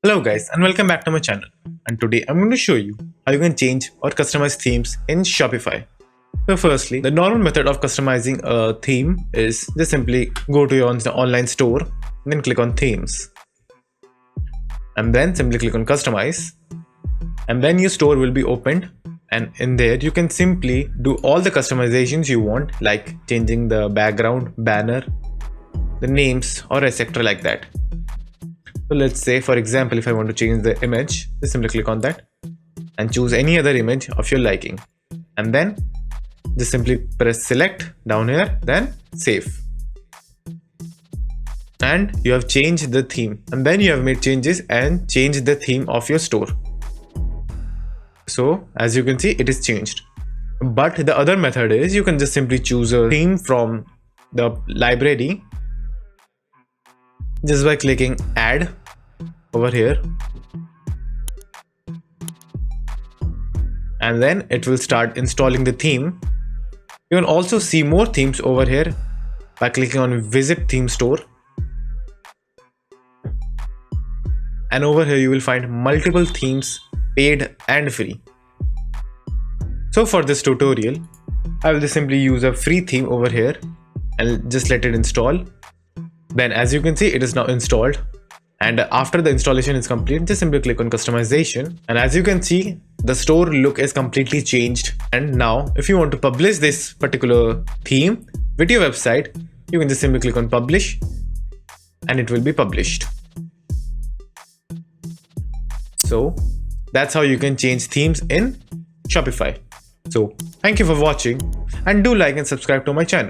Hello guys and welcome back to my channel, and today I'm going to show you how you can change or customize themes in Shopify. So firstly, the normal method of customizing a theme is just simply go to your online store, then click on themes, and then simply click on customize, and then your store will be opened, and in there you can simply do all the customizations you want, like changing the background, banner, the names, or etc. like that. So let's say, for example, if I want to change the image, just simply click on that and choose any other image of your liking, and then just simply press select down here, then save, and you have changed the theme, and then you have made changes and changed the theme of your store. So as you can see, it is changed. But the other method is you can just simply choose a theme from the library just by clicking add over here, and then it will start installing the theme. You can also see more themes over here by clicking on visit theme store, and over here you will find multiple themes, paid and free. So for this tutorial I will just simply use a free theme over here and just let it install. Then as you can see, it is now installed, and after the installation is complete, just simply click on customization, and as you can see, the store look is completely changed. And now if you want to publish this particular theme with your website, you can just simply click on publish and it will be published. So that's how you can change themes in Shopify. So thank you for watching, and do like and subscribe to my channel.